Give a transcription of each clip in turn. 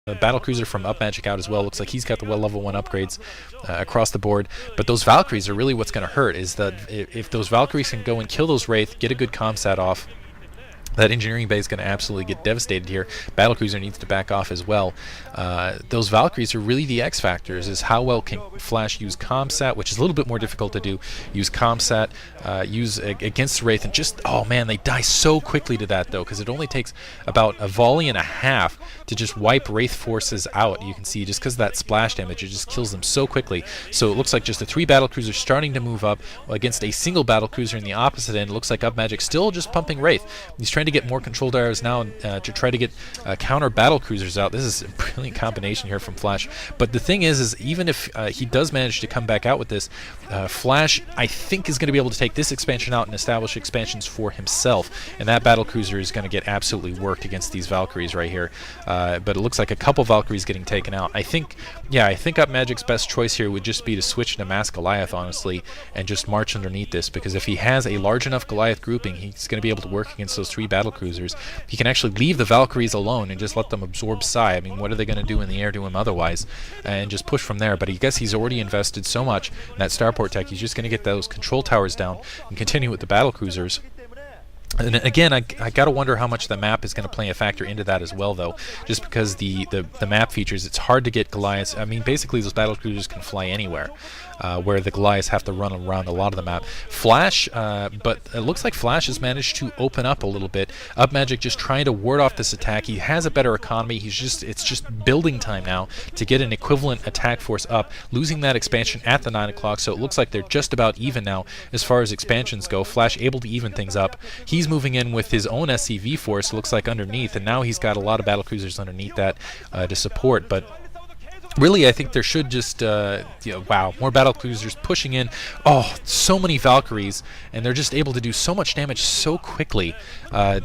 battlecruiser from Upmagic out as well. Looks like he's got the level 1 upgrades across the board. But those Valkyries are really what's going to hurt, is that if those Valkyries can go and kill those Wraith, get a good comsat off, that engineering bay is going to absolutely get devastated here. Battlecruiser needs to back off as well. Those Valkyries are really the X factors, is how well can Flash use comsat, which is a little bit more difficult to do. Use comsat, use against Wraith, and just, oh man, they die so quickly to that though, because it only takes about a volley and a half to just wipe Wraith forces out. You can see just because of that splash damage, it just kills them so quickly. So it looks like just the 3 battlecruisers starting to move up against a single battlecruiser in the opposite end. It looks like Upmagic still just pumping Wraith. He's trying to get more controlled arrows now to try to get counter battle cruisers out. This is a brilliant combination here from Flash. But the thing is even if he does manage to come back out with this, Flash, I think, is going to be able to take this expansion out and establish expansions for himself. And that battle cruiser is going to get absolutely worked against these Valkyries right here. But it looks like a couple Valkyries getting taken out. I think Upmagic's best choice here would just be to switch to Mass Goliath, honestly, and just march underneath this, because if he has a large enough Goliath grouping, he's going to be able to work against those 3 battle cruisers. He can actually leave the Valkyries alone and just let them absorb Psy. I mean, what are they going to do in the air to him otherwise? And just push from there. But I guess he's already invested so much in that starport tech, he's just going to get those control towers down and continue with the battle cruisers. And again, I gotta wonder how much the map is going to play a factor into that as well, though, just because the map features, it's hard to get Goliaths. I mean, basically those battle cruisers can fly anywhere, where the Goliaths have to run around a lot of the map. Flash, but it looks like Flash has managed to open up a little bit. Upmagic just trying to ward off this attack. He has a better economy. It's just building time now to get an equivalent attack force up, losing that expansion at the 9 o'clock, so it looks like they're just about even now as far as expansions go. Flash able to even things up. He's moving in with his own SCV force, looks like, underneath, and now he's got a lot of battlecruisers underneath that to support. But really, I think there should just, wow, more battlecruisers pushing in. Oh, so many Valkyries, and they're just able to do so much damage so quickly.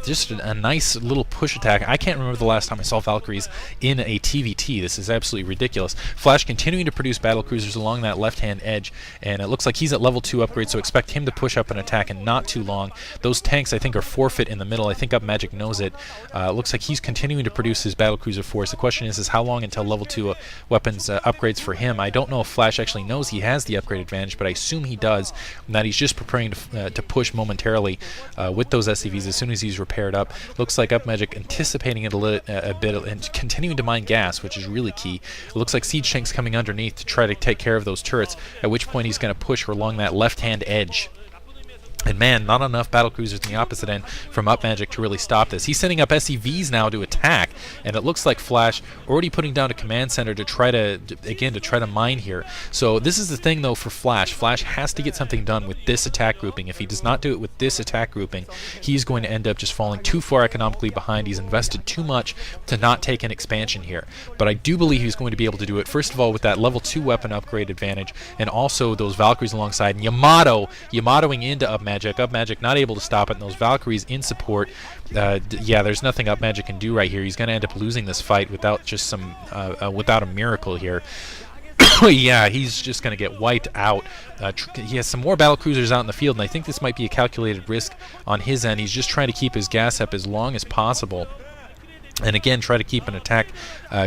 Just a nice little push attack. I can't remember the last time I saw Valkyries in a TVT. This is absolutely ridiculous. Flash continuing to produce battlecruisers along that left-hand edge, and it looks like he's at level 2 upgrade, so expect him to push up an attack in not too long. Those tanks, I think, are forfeit in the middle. I think Upmagic knows it. It looks like he's continuing to produce his battlecruiser force. The question is how long until level 2 weapons upgrades for him. I don't know if Flash actually knows he has the upgrade advantage, but I assume he does, and that he's just preparing to push momentarily with those SCVs as soon as he's repaired up. Looks like Upmagic anticipating it a bit and continuing to mine gas, which is really key. It looks like Siege Tank's coming underneath to try to take care of those turrets, at which point he's going to push along that left-hand edge. And man, not enough battlecruisers in the opposite end from Upmagic to really stop this. He's sending up SCVs now to attack, and it looks like Flash already putting down a command center to try to mine here. So this is the thing though for Flash. Flash has to get something done with this attack grouping. If he does not do it with this attack grouping, he's going to end up just falling too far economically behind. He's invested too much to not take an expansion here. But I do believe he's going to be able to do it, first of all, with that level 2 weapon upgrade advantage, and also those Valkyries alongside, and Yamatoing into Upmagic. Upmagic not able to stop it, and those Valkyries in support. Yeah, there's nothing Upmagic can do right here. He's going to end up losing this fight without just without a miracle here. Yeah, he's just going to get wiped out. He has some more battlecruisers out in the field, and I think this might be a calculated risk on his end. He's just trying to keep his gas up as long as possible, and again try to keep an attack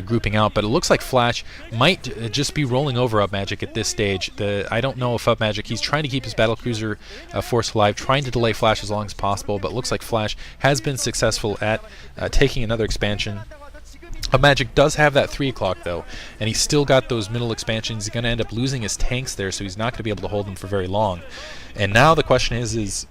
grouping out. But it looks like Flash might just be rolling over Upmagic at this stage. I don't know if Upmagic, he's trying to keep his battlecruiser force alive, trying to delay Flash as long as possible, but it looks like Flash has been successful at taking another expansion. Upmagic does have that 3 o'clock though, and he's still got those middle expansions. He's going to end up losing his tanks there, so he's not going to be able to hold them for very long. And now the question is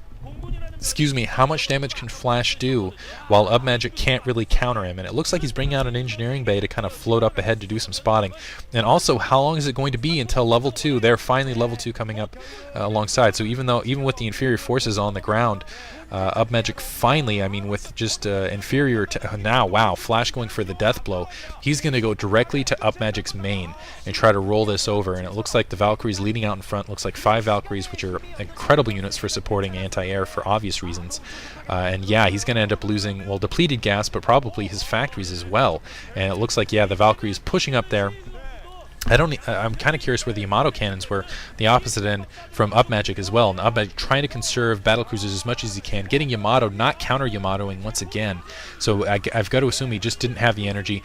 excuse me, how much damage can Flash do while Upmagic can't really counter him? And it looks like he's bringing out an engineering bay to kind of float up ahead to do some spotting. And also, how long is it going to be until level 2? They're finally level 2 coming up alongside. So even with the inferior forces on the ground, Upmagic finally, I mean, with just inferior now, wow, Flash going for the death blow. He's going to go directly to Upmagic's main and try to roll this over, and it looks like the Valkyries leading out in front. Looks like 5 Valkyries, which are incredible units for supporting anti-air for obvious reasons. And yeah, he's going to end up losing, well, depleted gas, but probably his factories as well. And it looks like, yeah, the Valkyries pushing up there. I'm kind of curious where the Yamato cannons were, the opposite end from Upmagic as well. And Upmagic trying to conserve battlecruisers as much as he can, getting Yamato, not counter Yamatoing once again. So I've got to assume he just didn't have the energy.